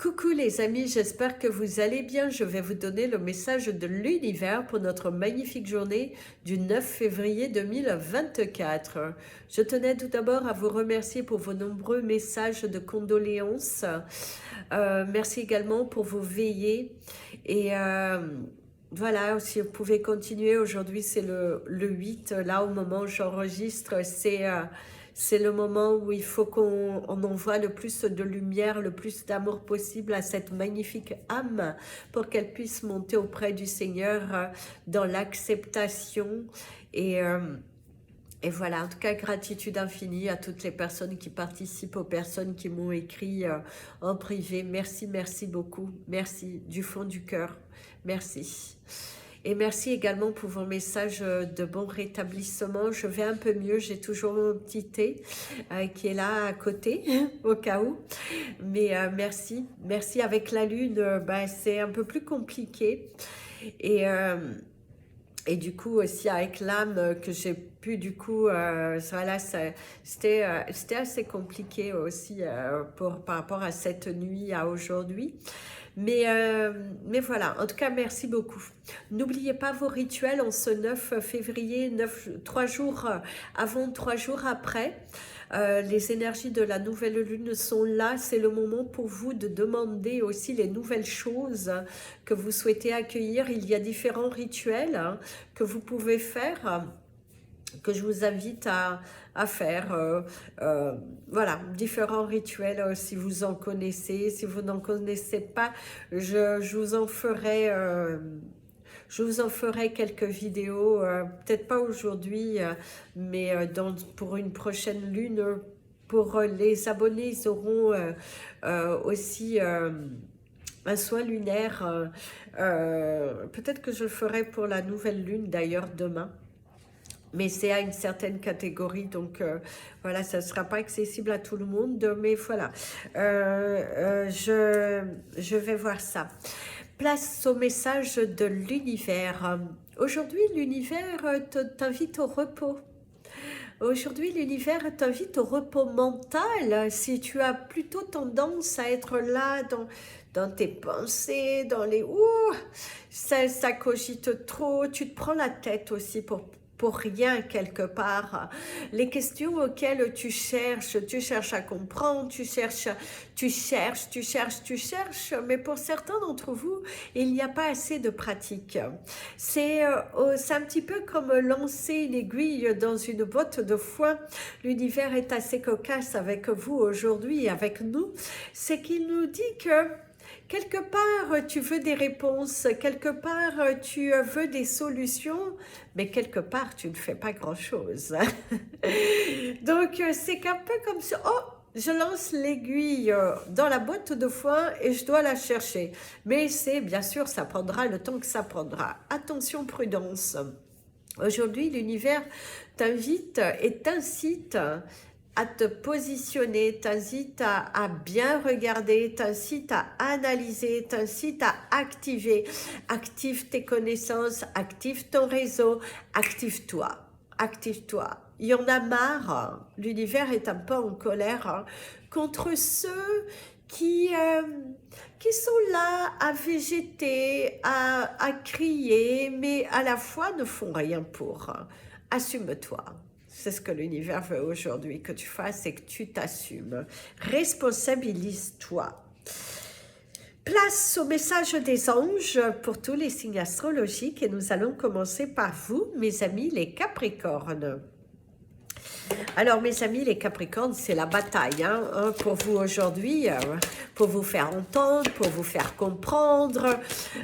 Coucou les amis, j'espère que vous allez bien. Je vais vous donner le message de l'univers pour notre magnifique journée du 9 février 2024. Je tenais tout d'abord à vous remercier pour vos nombreux messages de condoléances. Merci également pour vos veillées. Et voilà, si vous pouvez continuer, aujourd'hui c'est le 8, là au moment où j'enregistre, c'est le moment où il faut qu'on envoie le plus de lumière, le plus d'amour possible à cette magnifique âme pour qu'elle puisse monter auprès du Seigneur dans l'acceptation et voilà, en tout cas, gratitude infinie à toutes les personnes qui participent, aux personnes qui m'ont écrit en privé. Merci, merci beaucoup. Merci du fond du cœur. Merci. Et merci également pour vos messages de bon rétablissement. Je vais un peu mieux, j'ai toujours mon petit thé qui est là à côté, au cas où. Mais merci, merci. Avec la lune, c'est un peu plus compliqué. Et du coup aussi avec l'âme que j'ai pu du coup, voilà, c'était assez compliqué aussi par rapport à cette nuit à aujourd'hui. Mais voilà, en tout cas, merci beaucoup. N'oubliez pas vos rituels en ce 9 février, 3 jours avant, 3 jours après. Les énergies de la nouvelle lune sont là. C'est le moment pour vous de demander aussi les nouvelles choses que vous souhaitez accueillir. Il y a différents rituels que vous pouvez faire, que je vous invite à faire. Voilà, différents rituels si vous en connaissez. Si vous n'en connaissez pas, je vous en ferai... je vous en ferai quelques vidéos, peut-être pas aujourd'hui, mais pour une prochaine lune. Pour les abonnés, ils auront aussi un soin lunaire. Peut-être que je le ferai pour la nouvelle lune, d'ailleurs, demain. Mais c'est à une certaine catégorie, donc voilà, ça ne sera pas accessible à tout le monde, mais voilà, je vais voir ça. Place au message de l'univers. Aujourd'hui, l'univers t'invite au repos. Aujourd'hui, l'univers t'invite au repos mental. Si tu as plutôt tendance à être là dans tes pensées, dans les... Ouh, ça cogite trop, tu te prends la tête aussi pour rien quelque part. Les questions auxquelles tu cherches à comprendre, tu cherches, mais pour certains d'entre vous, il n'y a pas assez de pratique. C'est un petit peu comme lancer une aiguille dans une botte de foin. L'univers est assez cocasse avec vous aujourd'hui, avec nous. C'est qu'il nous dit que quelque part, tu veux des réponses, quelque part, tu veux des solutions, mais quelque part, tu ne fais pas grand-chose. Donc, c'est un peu comme ça. Oh, je lance l'aiguille dans la boîte de foin et je dois la chercher. Mais c'est, bien sûr, ça prendra le temps que ça prendra. Attention, prudence. Aujourd'hui, l'univers t'invite et t'incite à te positionner, t'incite à bien regarder, t'incite à analyser, t'incite à activer. Active tes connaissances, active ton réseau, active-toi, active-toi. Il y en a marre, l'univers est un peu en colère contre ceux qui sont là à végéter, à crier, mais à la fois ne font rien pour. Assume-toi. C'est ce que l'univers veut aujourd'hui que tu fasses et que tu t'assumes. Responsabilise-toi. Place au message des anges pour tous les signes astrologiques et nous allons commencer par vous, mes amis les Capricornes. Alors mes amis les Capricornes, c'est la bataille pour vous aujourd'hui, pour vous faire entendre, pour vous faire comprendre.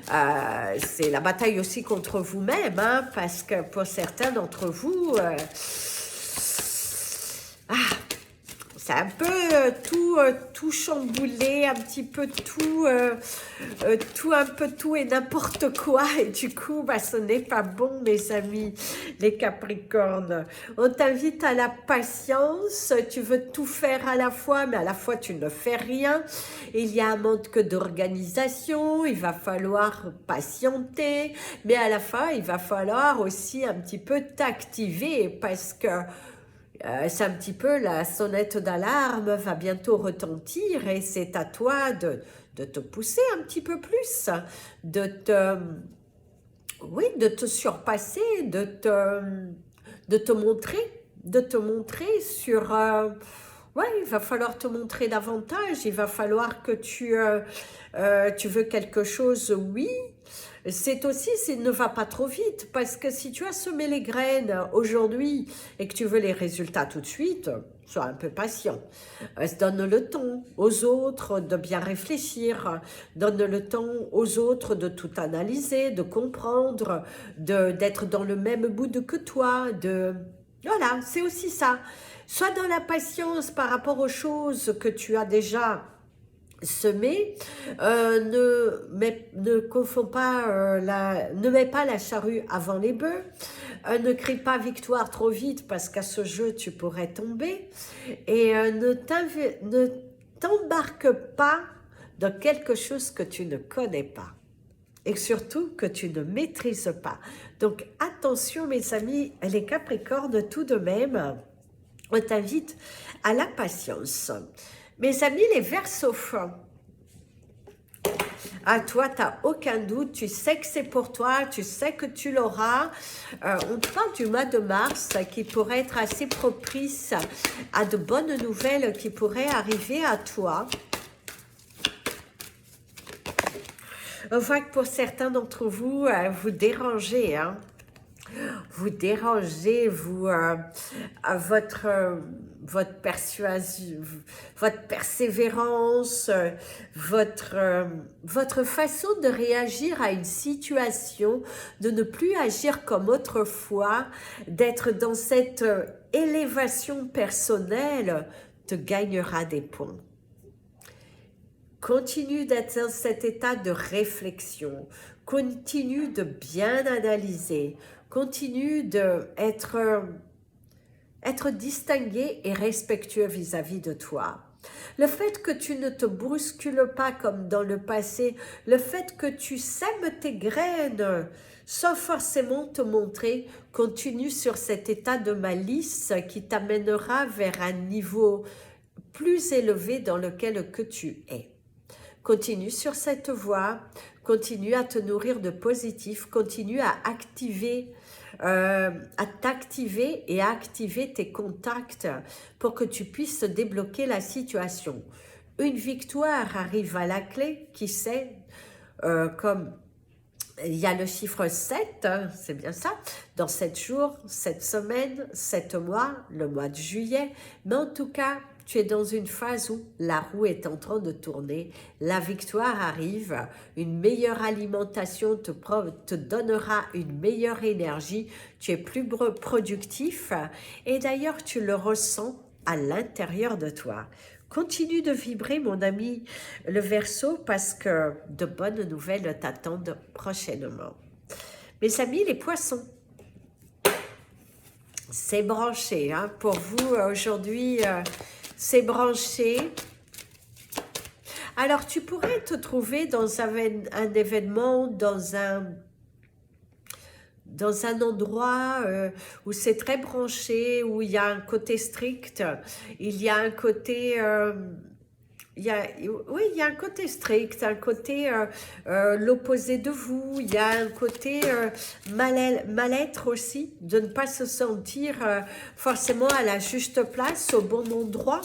C'est la bataille aussi contre vous-même, parce que pour certains d'entre vous... c'est un peu tout chamboulé, un petit peu tout et n'importe quoi. Et du coup, ce n'est pas bon, mes amis, les Capricornes. On t'invite à la patience. Tu veux tout faire à la fois, mais à la fois, tu ne fais rien. Il y a un manque d'organisation. Il va falloir patienter. Mais à la fin, il va falloir aussi un petit peu t'activer parce que C'est un petit peu la sonnette d'alarme va bientôt retentir et c'est à toi de te pousser un petit peu plus, de te, oui, de te surpasser, de te montrer sur... ouais, il va falloir te montrer davantage, il va falloir que tu veux quelque chose, oui. C'est aussi, ne va pas trop vite, parce que si tu as semé les graines aujourd'hui et que tu veux les résultats tout de suite, sois un peu patient. Donne le temps aux autres de bien réfléchir, donne le temps aux autres de tout analyser, de comprendre, d'être dans le même mood que toi, Voilà, c'est aussi ça. Sois dans la patience par rapport aux choses que tu as déjà semées. Ne confonds pas, ne mets pas la charrue avant les bœufs. Ne crie pas victoire trop vite parce qu'à ce jeu tu pourrais tomber. Et ne t'embarque pas dans quelque chose que tu ne connais pas. Et surtout que tu ne maîtrises pas. Donc attention mes amis, les Capricornes tout de même, on t'invite à la patience. Mes amis les Verseaux, à toi, tu n'as aucun doute, tu sais que c'est pour toi, tu sais que tu l'auras. On parle du mois de mars qui pourrait être assez propice à de bonnes nouvelles qui pourraient arriver à toi. On voit que pour certains d'entre vous, vous dérangez, hein. Vous dérangez, votre persuasion, votre persévérance, votre façon de réagir à une situation, de ne plus agir comme autrefois, d'être dans cette élévation personnelle, te gagnera des points. Continue d'être dans cet état de réflexion, continue de bien analyser, continue d'être être distingué et respectueux vis-à-vis de toi. Le fait que tu ne te bouscules pas comme dans le passé, le fait que tu sèmes tes graines sans forcément te montrer, continue sur cet état de malice qui t'amènera vers un niveau plus élevé dans lequel que tu es. Continue sur cette voie, continue à te nourrir de positif, continue à t'activer et à activer tes contacts pour que tu puisses débloquer la situation. Une victoire arrive à la clé, qui sait, comme il y a le chiffre 7, hein, c'est bien ça, dans 7 jours, 7 semaines, 7 mois, le mois de juillet, mais en tout cas, tu es dans une phase où la roue est en train de tourner, la victoire arrive, une meilleure alimentation te donnera une meilleure énergie, tu es plus productif et d'ailleurs tu le ressens à l'intérieur de toi. Continue de vibrer mon ami le Verseau parce que de bonnes nouvelles t'attendent prochainement. Mes amis les Poissons, c'est branché hein, pour vous aujourd'hui. C'est branché. Alors, tu pourrais te trouver dans un événement, dans un endroit où c'est très branché, où il y a un côté strict, il y a un côté... il y a un côté strict, un côté l'opposé de vous, il y a un côté mal-être aussi, de ne pas se sentir forcément à la juste place, au bon endroit.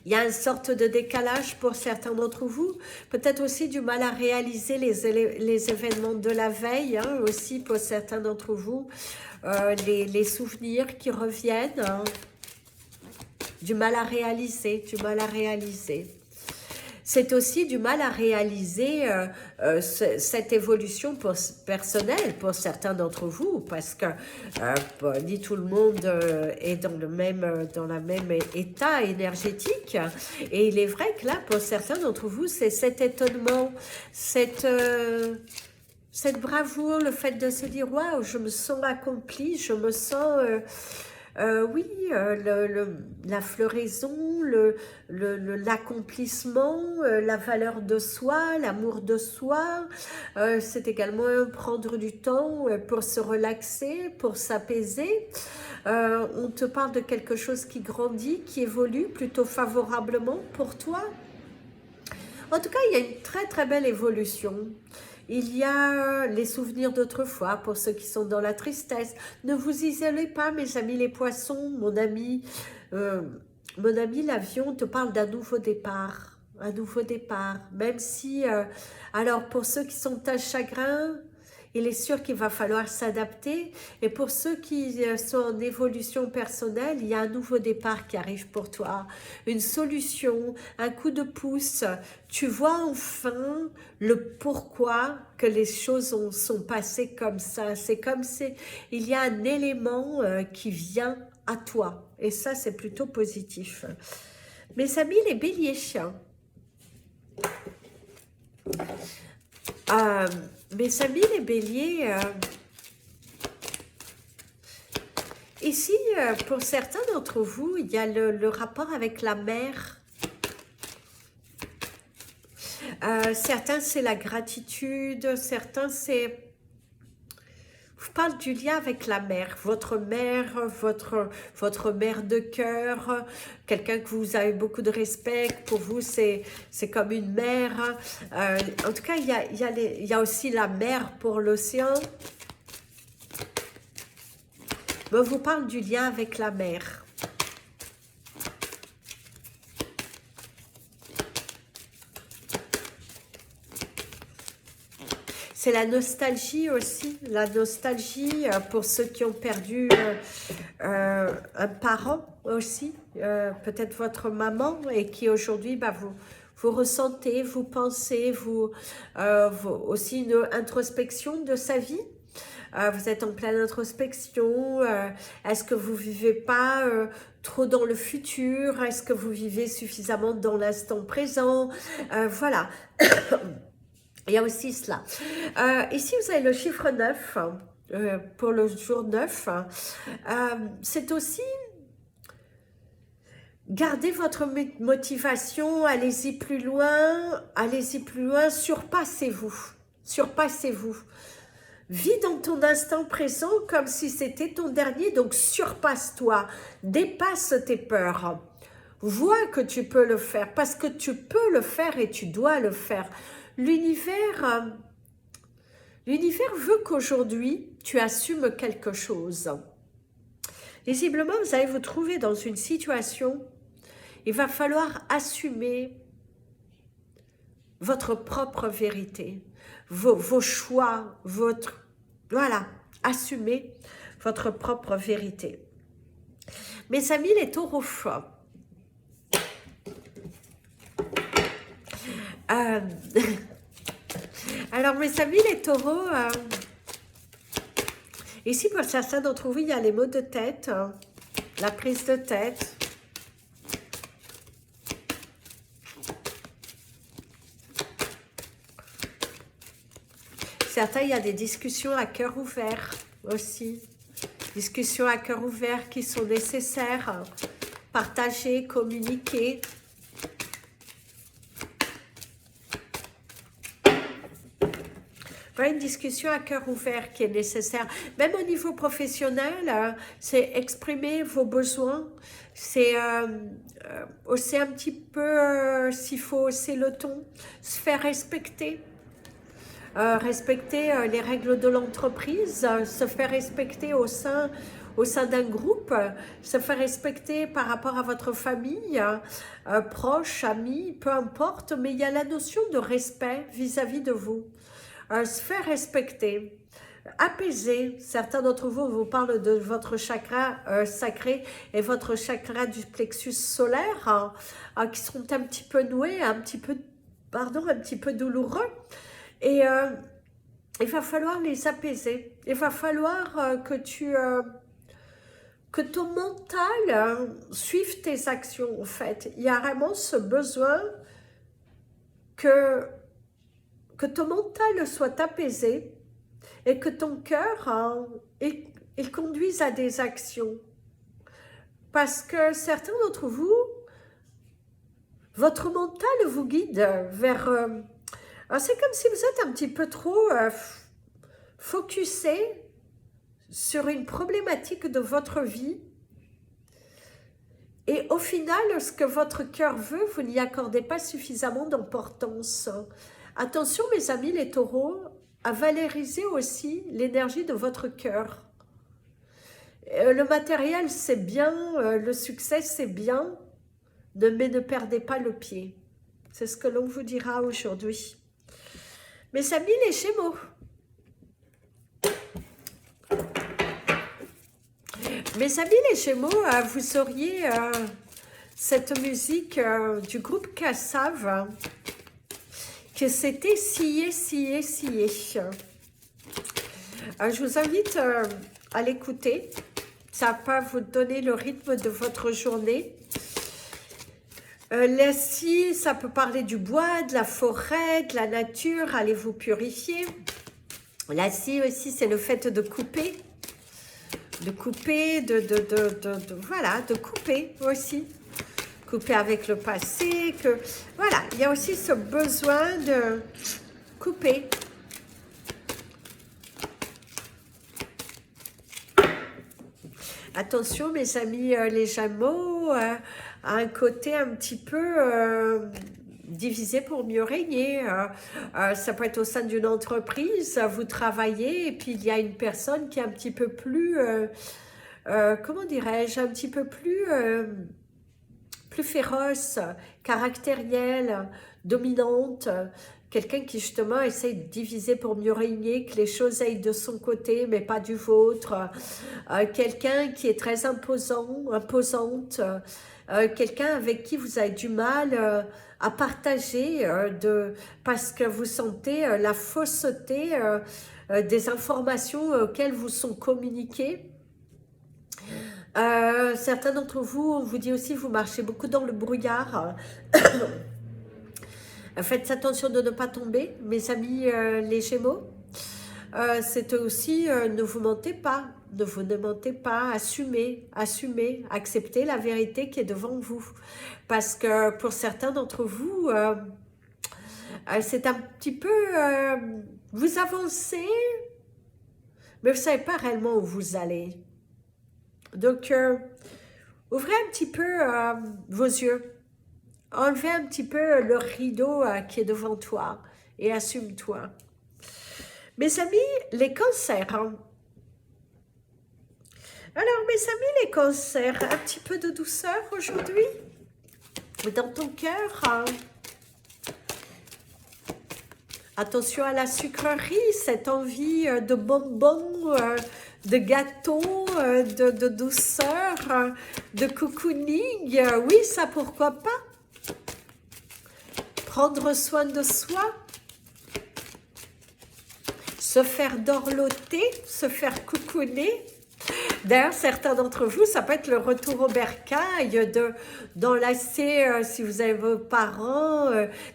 Il y a une sorte de décalage pour certains d'entre vous, peut-être aussi du mal à réaliser les événements de la veille, hein, aussi pour certains d'entre vous, les souvenirs qui reviennent, hein. Du mal à réaliser, du mal à réaliser. C'est aussi du mal à réaliser cette évolution personnelle pour certains d'entre vous, parce que ni tout le monde est dans le même état énergétique. Et il est vrai que là, pour certains d'entre vous, c'est cet étonnement, cette bravoure, le fait de se dire « Waouh, je me sens accompli, je me sens... Oui, la floraison, l'accomplissement, la valeur de soi, l'amour de soi. C'est également prendre du temps pour se relaxer, pour s'apaiser. On te parle de quelque chose qui grandit, qui évolue plutôt favorablement pour toi. En tout cas, il y a une très très belle évolution. Il y a les souvenirs d'autrefois pour ceux qui sont dans la tristesse. Ne vous isolez pas, mes amis les poissons, euh, mon ami l'avion te parle d'un nouveau départ. Un nouveau départ. Même si, alors pour ceux qui sont à chagrin, il est sûr qu'il va falloir s'adapter. Et pour ceux qui sont en évolution personnelle, il y a un nouveau départ qui arrive pour toi. Une solution, un coup de pouce. Tu vois enfin le pourquoi que les choses sont passées comme ça. C'est comme si il y a un élément qui vient à toi. Et ça, c'est plutôt positif. Mes amis, les béliers, euh, mes amis les béliers, ici, pour certains d'entre vous, il y a le rapport avec la mer. Certains, c'est la gratitude. Certains, c'est... Je parle du lien avec la mère, votre mère, votre mère de cœur, quelqu'un que vous avez beaucoup de respect, pour vous c'est comme une mère. En tout cas, il y a aussi la mer pour l'océan. Je vous parle du lien avec la mer. C'est la nostalgie aussi, la nostalgie pour ceux qui ont perdu un parent aussi, peut-être votre maman, et qui aujourd'hui, vous ressentez, vous pensez, vous aussi une introspection de sa vie. Vous êtes en pleine introspection. Est-ce que vous vivez pas trop dans le futur? Est-ce que vous vivez suffisamment dans l'instant présent? Voilà. Il y a aussi cela. Ici, vous avez le chiffre 9 pour le jour 9. C'est aussi garder votre motivation, allez-y plus loin, surpassez-vous. Surpassez-vous. Vis dans ton instant présent comme si c'était ton dernier, donc surpasse-toi, dépasse tes peurs. Vois que tu peux le faire, parce que tu peux le faire et tu dois le faire. L'univers veut qu'aujourd'hui, tu assumes quelque chose. Visiblement, vous allez vous trouver dans une situation, il va falloir assumer votre propre vérité, vos choix, voilà, assumez votre propre vérité. Mes amis, les taureaux, alors mes amis, les taureaux, ici pour certains d'entre vous, il y a les maux de tête, la prise de tête. Certains, il y a des discussions à cœur ouvert aussi. Discussions à cœur ouvert qui sont nécessaires. Partager, communiquer. Voilà une discussion à cœur ouvert qui est nécessaire. Même au niveau professionnel, c'est exprimer vos besoins. C'est hausser un petit peu, s'il faut hausser le ton, se faire respecter. Respecter les règles de l'entreprise, se faire respecter au sein d'un groupe, se faire respecter par rapport à votre famille, proches, amis, peu importe, mais il y a la notion de respect vis-à-vis de vous. Se faire respecter, apaiser. Certains d'entre vous parlent de votre chakra sacré et votre chakra du plexus solaire, qui sont un petit peu noués, un petit peu douloureux. Et il va falloir les apaiser. Il va falloir que ton mental suive tes actions, en fait. Il y a vraiment ce besoin que ton mental soit apaisé et que ton cœur il conduise à des actions. parce que certains d'entre vous, votre mental vous guide vers... c'est comme si vous êtes un petit peu trop focusé sur une problématique de votre vie. Et au final, ce que votre cœur veut, vous n'y accordez pas suffisamment d'importance. Attention, mes amis les taureaux, à valoriser aussi l'énergie de votre cœur. Le matériel, c'est bien, le succès, c'est bien, mais ne perdez pas le pied. C'est ce que l'on vous dira aujourd'hui. Mes amis les Gémeaux, vous auriez cette musique du groupe Kassav, que c'était scié, scié, scié. Je vous invite à l'écouter. Ça va vous donner le rythme de votre journée. La scie, ça peut parler du bois, de la forêt, de la nature. Allez vous purifier. La scie aussi, c'est le fait de couper. De couper, voilà, de couper aussi. Couper avec le passé. Voilà, il y a aussi ce besoin de couper. Attention, mes amis les Gémeaux, à un côté un petit peu divisé pour mieux régner. Ça peut être au sein d'une entreprise, vous travaillez et puis il y a une personne qui est un petit peu plus, comment dirais-je, un petit peu plus féroce, caractérielle, dominante. Quelqu'un qui justement essaye de diviser pour mieux régner, que les choses aillent de son côté mais pas du vôtre. Quelqu'un qui est très imposante. Quelqu'un avec qui vous avez du mal à partager parce que vous sentez la fausseté des informations auxquelles vous sont communiquées. Certains d'entre vous, on vous dit aussi, vous marchez beaucoup dans le brouillard. Faites attention de ne pas tomber, mes amis les Gémeaux. C'est aussi, ne vous mentez pas, ne mentez pas, assumez, acceptez la vérité qui est devant vous. Parce que pour certains d'entre vous, c'est un petit peu, vous avancez, mais vous ne savez pas réellement où vous allez. Donc, ouvrez un petit peu vos yeux. Enlevez un petit peu le rideau qui est devant toi et assume-toi. Mes amis, les cancers. Alors, mes amis, les cancers, un petit peu de douceur aujourd'hui dans ton cœur. Attention à la sucrerie, cette envie de bonbons, de gâteaux, de douceur, de cocooning. Oui, ça, pourquoi pas? Prendre soin de soi, se faire dorloter, se faire coucouner. D'ailleurs, certains d'entre vous, ça peut être le retour au bercail, d'enlacer, si vous avez vos parents,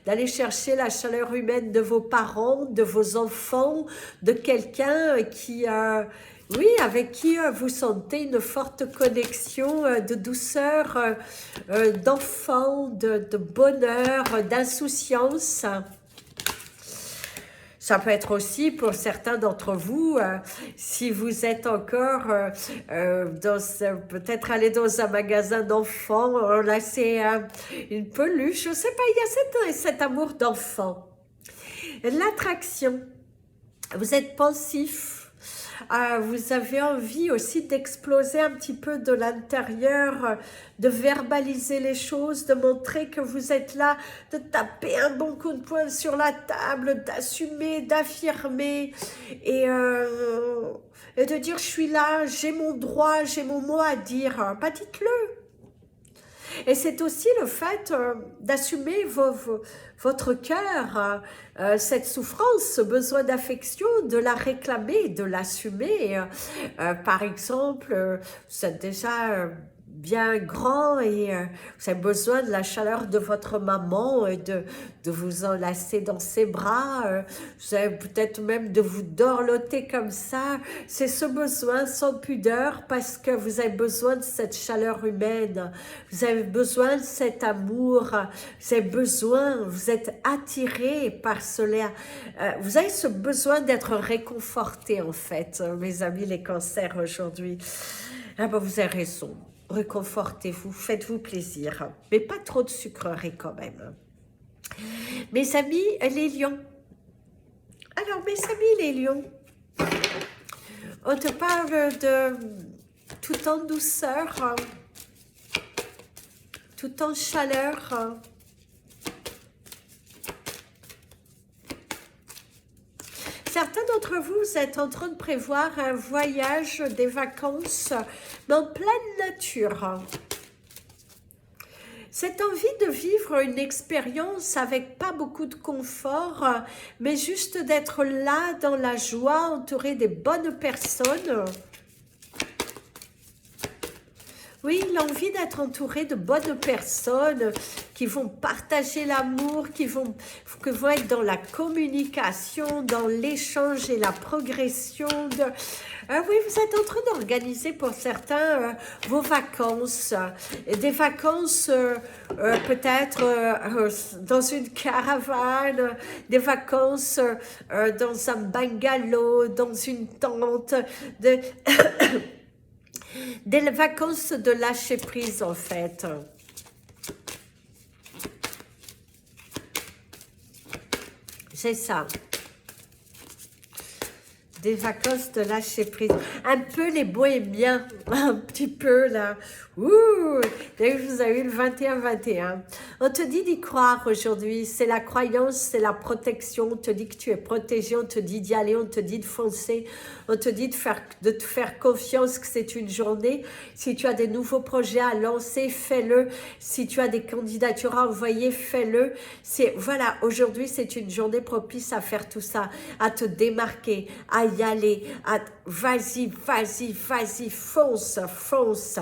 d'aller chercher la chaleur humaine de vos parents, de vos enfants, de quelqu'un qui... oui, avec qui vous sentez une forte connexion de douceur, d'enfant, de bonheur, d'insouciance. Ça peut être aussi pour certains d'entre vous, si vous êtes encore peut-être aller dans un magasin d'enfants, enlacer une peluche, je ne sais pas, il y a cet amour d'enfant. L'attraction, vous êtes pensif. Vous avez envie aussi d'exploser un petit peu de l'intérieur, de verbaliser les choses, de montrer que vous êtes là, de taper un bon coup de poing sur la table, d'assumer, d'affirmer et de dire je suis là, j'ai mon droit, j'ai mon mot à dire. Bah dites-le. Et c'est aussi le fait d'assumer votre cœur, cette souffrance, ce besoin d'affection, de la réclamer, de l'assumer. Par exemple, vous êtes déjà bien grand et vous avez besoin de la chaleur de votre maman, de vous enlacer dans ses bras, vous avez peut-être même de vous dorloter comme ça. C'est ce besoin sans pudeur parce que vous avez besoin de cette chaleur humaine, vous avez besoin de cet amour, vous avez besoin, vous êtes attiré par cela, vous avez ce besoin d'être réconforté en fait, mes amis les cancers aujourd'hui. Ah ben vous avez raison. Réconfortez-vous, faites-vous plaisir, mais pas trop de sucreries quand même. Mes amis, les lions. Alors, mes amis, les lions, on te parle de tout en douceur, tout en chaleur. Certains d'entre vous êtes en train de prévoir un voyage, des vacances, mais en pleine nature. Cette envie de vivre une expérience avec pas beaucoup de confort, mais juste d'être là dans la joie, entouré des bonnes personnes. Oui, l'envie d'être entouré de bonnes personnes qui vont partager l'amour, qui vont être dans la communication, dans l'échange et la progression. Oui, vous êtes en train d'organiser pour certains vos vacances. Des vacances peut-être dans une caravane, des vacances dans un bungalow, dans une tente. Des vacances de lâcher prise en fait. C'est ça. Des vacances de lâcher prise. Un peu les bohémiens, un petit peu là. Ouh, vous avez eu le 21-21. On te dit d'y croire aujourd'hui. C'est la croyance, c'est la protection. On te dit que tu es protégé. On te dit d'y aller. On te dit de foncer. On te dit de te faire confiance que c'est une journée. Si tu as des nouveaux projets à lancer, fais-le. Si tu as des candidatures à envoyer, fais-le. Voilà, aujourd'hui, c'est une journée propice à faire tout ça, à te démarquer, à y aller. Vas-y, vas-y, vas-y, fonce, fonce.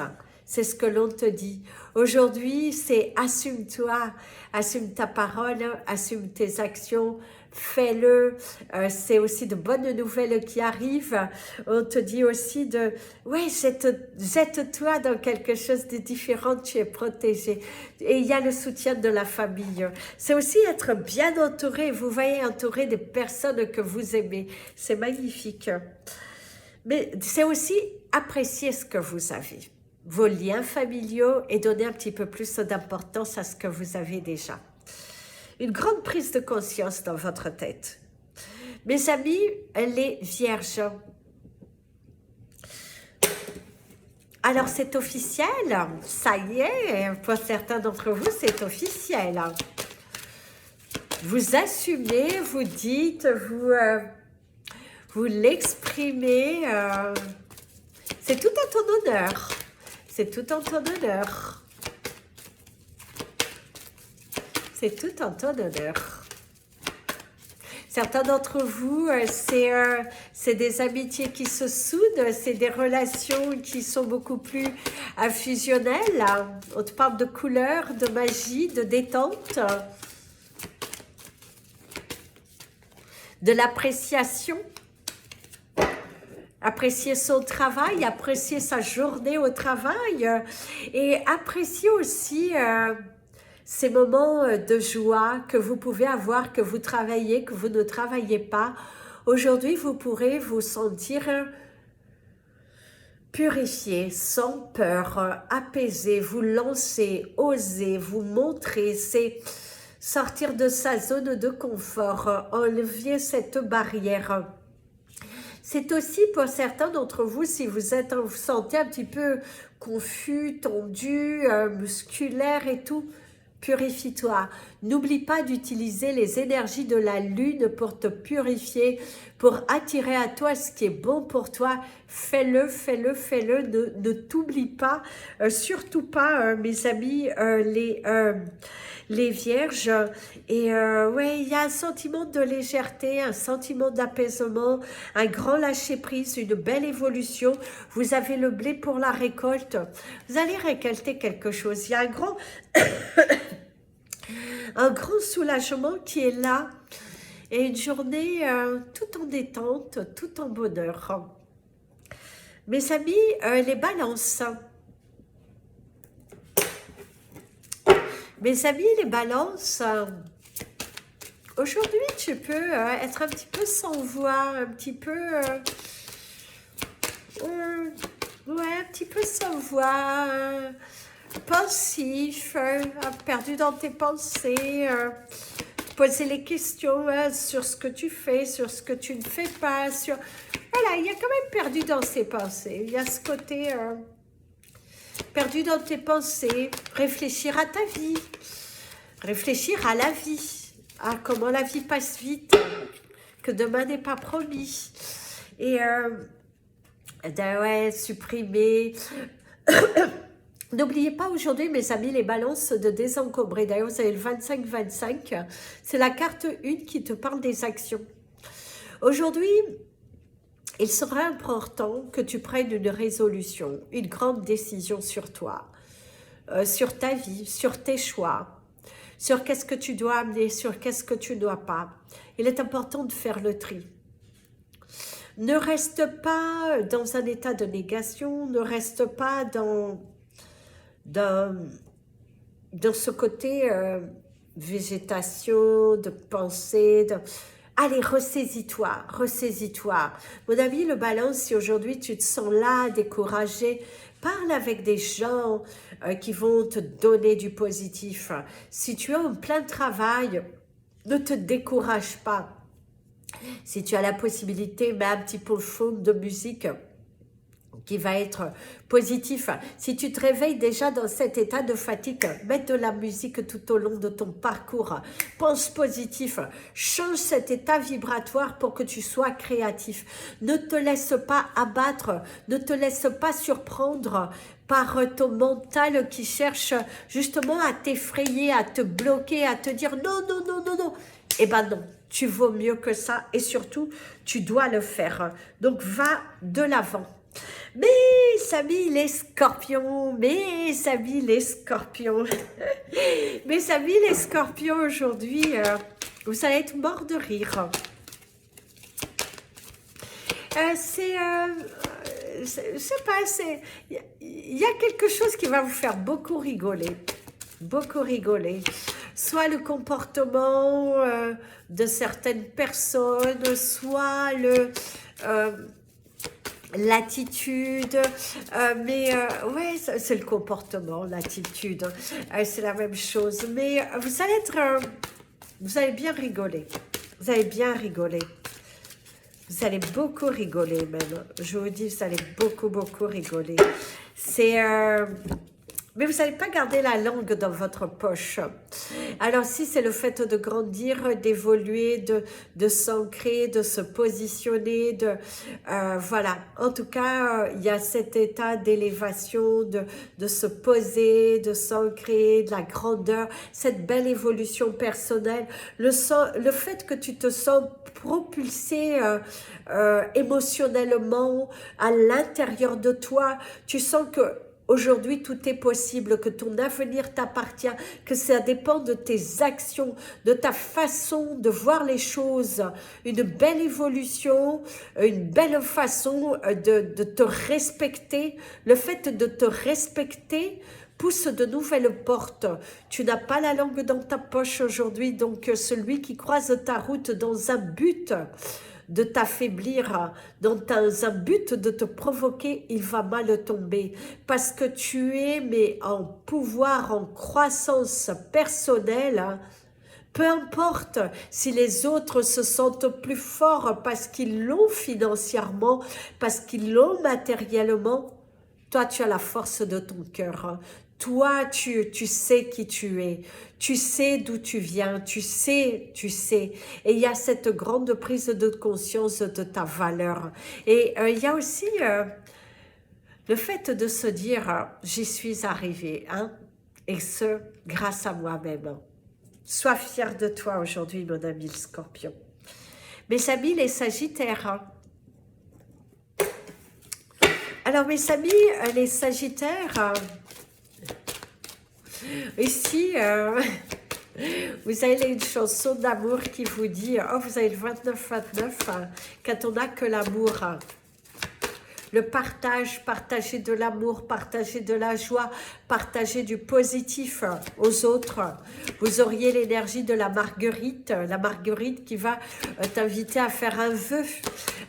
C'est ce que l'on te dit. Aujourd'hui, c'est assume-toi, assume ta parole, assume tes actions, fais-le. C'est aussi de bonnes nouvelles qui arrivent. On te dit aussi de, ouais, jette-toi dans quelque chose de différent, tu es protégé. Et il y a le soutien de la famille. C'est aussi être bien entouré. Vous voyez, entouré des personnes que vous aimez. C'est magnifique. Mais c'est aussi apprécier ce que vous avez, vos liens familiaux, et donner un petit peu plus d'importance à ce que vous avez déjà. Une grande prise de conscience dans votre tête. Mes amis, les vierges. Alors c'est officiel, ça y est, pour certains d'entre vous c'est officiel. Vous assumez, vous dites, vous l'exprimez, c'est tout à ton honneur. C'est tout en ton honneur. C'est tout en ton honneur. Certains d'entre vous, c'est des amitiés qui se soudent, c'est des relations qui sont beaucoup plus fusionnelles. On te parle de couleur, de magie, de détente, de l'appréciation. Apprécier son travail, apprécier sa journée au travail et apprécier aussi ces moments de joie que vous pouvez avoir, que vous travaillez, que vous ne travaillez pas. Aujourd'hui, vous pourrez vous sentir purifié, sans peur, apaisé, vous lancer, oser, vous montrer, c'est sortir de sa zone de confort, enlever cette barrière. C'est aussi pour certains d'entre vous, si vous sentez un petit peu confus, tendu, musculaire et tout, Purifie-toi. N'oublie pas d'utiliser les énergies de la lune pour te purifier, pour attirer à toi ce qui est bon pour toi. Fais-le, fais-le, fais-le. Ne t'oublie pas, surtout pas, mes amis, les vierges. Et ouais, il y a un sentiment de légèreté, un sentiment d'apaisement, un grand lâcher-prise, une belle évolution. Vous avez le blé pour la récolte. Vous allez récolter quelque chose. Il y a un grand soulagement qui est là et une journée tout en détente, tout en bonheur. Mes amis, les balances. Mes amis, les balances, aujourd'hui tu peux être un petit peu sans voix, un petit peu... ouais, un petit peu sans voix, pensif, perdu dans tes pensées, poser les questions sur ce que tu fais, sur ce que tu ne fais pas, sur... Voilà, il y a quand même perdu dans ses pensées. Il y a ce côté perdu dans tes pensées, réfléchir à ta vie, réfléchir à la vie, à comment la vie passe vite, que demain n'est pas promis. Et ouais, supprimer... N'oubliez pas aujourd'hui, mes amis, les balances de désencombrer. D'ailleurs, vous avez le 25-25. C'est la carte 1 qui te parle des actions. Aujourd'hui, il sera important que tu prennes une résolution, une grande décision sur toi, sur ta vie, sur tes choix, sur qu'est-ce que tu dois amener, sur qu'est-ce que tu ne dois pas. Il est important de faire le tri. Ne reste pas dans un état de négation, ne reste pas dans ce côté végétation, de pensée, allez, ressaisis-toi, ressaisis-toi. Mon ami, le balance, si aujourd'hui tu te sens là, découragé, parle avec des gens qui vont te donner du positif. Si tu es en plein travail, ne te décourage pas. Si tu as la possibilité, mets un petit peu de fond de musique qui va être positif. Si tu te réveilles déjà dans cet état de fatigue, mets de la musique tout au long de ton parcours. Pense positif. Change cet état vibratoire pour que tu sois créatif. Ne te laisse pas abattre. Ne te laisse pas surprendre par ton mental qui cherche justement à t'effrayer, à te bloquer, à te dire non, non, non, non, non. Eh ben non, tu vaux mieux que ça et surtout, tu dois le faire. Donc, va de l'avant. Mes amis les scorpions, mes amis les scorpions, mes amis les scorpions, aujourd'hui, vous allez être morts de rire. Je sais pas, il y a quelque chose qui va vous faire beaucoup rigoler, soit le comportement de certaines personnes, soit l'attitude, mais ouais, c'est le comportement, l'attitude, c'est la même chose, mais vous allez bien rigoler, vous allez bien rigoler, vous allez beaucoup rigoler même, je vous dis, vous allez beaucoup rigoler, mais vous n'allez pas garder la langue dans votre poche. Alors si c'est le fait de grandir, d'évoluer, de s'ancrer, de se positionner, voilà. En tout cas, il y a cet état d'élévation, de se poser, de s'ancrer, de la grandeur, cette belle évolution personnelle. Le fait que tu te sens propulsé émotionnellement à l'intérieur de toi, tu sens que aujourd'hui, tout est possible, que ton avenir t'appartient, que ça dépend de tes actions, de ta façon de voir les choses, une belle évolution, une belle façon de te respecter. Le fait de te respecter pousse de nouvelles portes. Tu n'as pas la langue dans ta poche aujourd'hui, donc celui qui croise ta route dans un but de t'affaiblir, dans un but de te provoquer, il va mal tomber. Parce que tu es mais en pouvoir, en croissance personnelle, peu importe si les autres se sentent plus forts parce qu'ils l'ont financièrement, parce qu'ils l'ont matériellement, toi tu as la force de ton cœur. Toi, tu sais qui tu es, tu sais d'où tu viens, tu sais. Et il y a cette grande prise de conscience de ta valeur. Et il y a aussi le fait de se dire, j'y suis arrivé, hein, et ce, grâce à moi-même. Sois fier de toi aujourd'hui, mon ami le Scorpion. Mes amis, les Sagittaires. Alors, mes amis, les Sagittaires, ici, vous avez une chanson d'amour qui vous dit, oh, vous avez le 29-29, quand on n'a que l'amour. Le partage, partager de l'amour, partager de la joie, partager du positif aux autres. Vous auriez l'énergie de la marguerite qui va t'inviter à faire un vœu.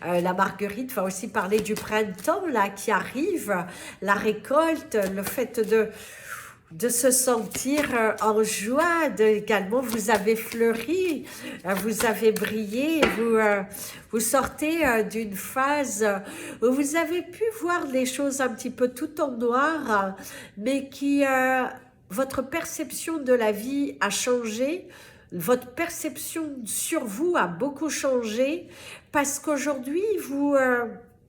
La marguerite va aussi parler du printemps là qui arrive, la récolte, le fait de se sentir en joie, également vous avez fleuri, vous avez brillé, vous sortez d'une phase où vous avez pu voir les choses un petit peu tout en noir, mais qui, votre perception de la vie a changé, votre perception sur vous a beaucoup changé, parce qu'aujourd'hui,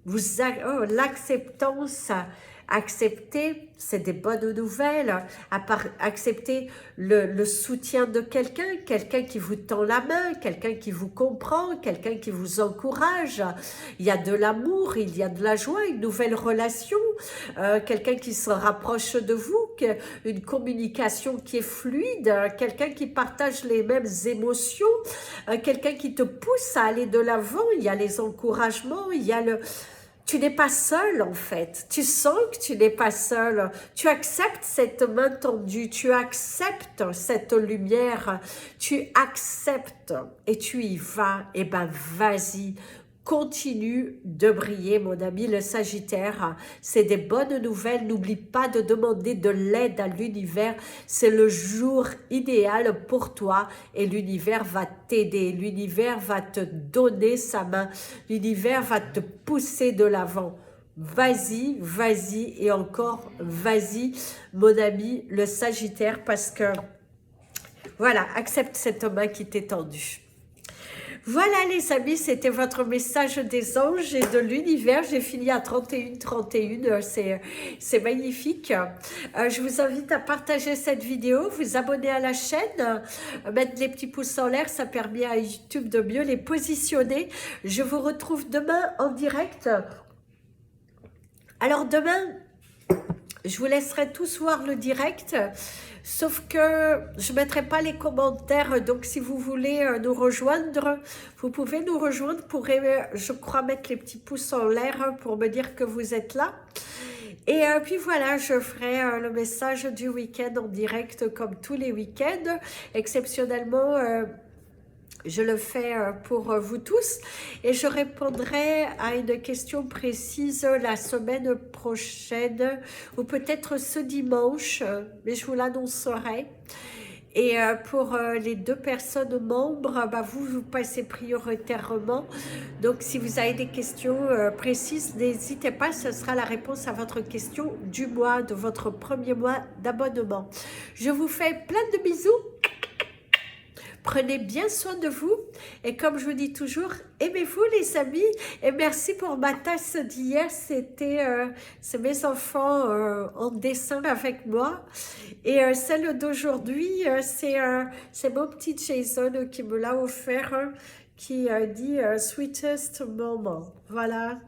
l'acceptance, accepter, c'est des bonnes nouvelles, accepter le soutien de quelqu'un qui vous tend la main, quelqu'un qui vous comprend, quelqu'un qui vous encourage, il y a de l'amour, il y a de la joie, une nouvelle relation, quelqu'un qui se rapproche de vous, une communication qui est fluide, quelqu'un qui partage les mêmes émotions, quelqu'un qui te pousse à aller de l'avant, il y a les encouragements, il y a le... Tu n'es pas seul en fait, tu sens que tu n'es pas seul, tu acceptes cette main tendue, tu acceptes cette lumière, tu acceptes et tu y vas, et ben vas-y, continue de briller mon ami le Sagittaire, c'est des bonnes nouvelles, n'oublie pas de demander de l'aide à l'univers, c'est le jour idéal pour toi et l'univers va t'aider, l'univers va te donner sa main, l'univers va te pousser de l'avant. Vas-y, vas-y et encore vas-y mon ami le Sagittaire parce que voilà, accepte cette main qui t'est tendue. Voilà les amis, c'était votre message des anges et de l'univers. J'ai fini à 31-31, c'est magnifique. Je vous invite à partager cette vidéo, vous abonner à la chaîne, mettre les petits pouces en l'air, ça permet à YouTube de mieux les positionner. Je vous retrouve demain en direct. Alors demain, je vous laisserai tous voir le direct. Sauf que je ne mettrai pas les commentaires, donc si vous voulez nous rejoindre, vous pouvez nous rejoindre, vous pourrez, je crois, mettre les petits pouces en l'air pour me dire que vous êtes là. Et puis voilà, je ferai le message du week-end en direct comme tous les week-ends. Exceptionnellement, je le fais pour vous tous et je répondrai à une question précise la semaine prochaine ou peut-être ce dimanche, mais je vous l'annoncerai. Et pour les 2 personnes membres, bah vous passez prioritairement. Donc si vous avez des questions précises, n'hésitez pas, ce sera la réponse à votre question du mois, de votre premier mois d'abonnement. Je vous fais plein de bisous. Prenez bien soin de vous et comme je vous dis toujours, aimez-vous les amis et merci pour ma tasse d'hier, c'est mes enfants en dessin avec moi et celle d'aujourd'hui, c'est mon petit Jason qui me l'a offert, qui dit sweetest moment, voilà.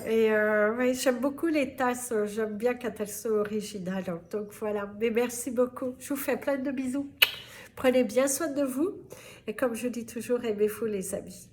Et ouais, j'aime beaucoup les tasses, j'aime bien quand elles sont originales, donc voilà, mais merci beaucoup, je vous fais plein de bisous. Prenez bien soin de vous et comme je dis toujours, aimez-vous les amis.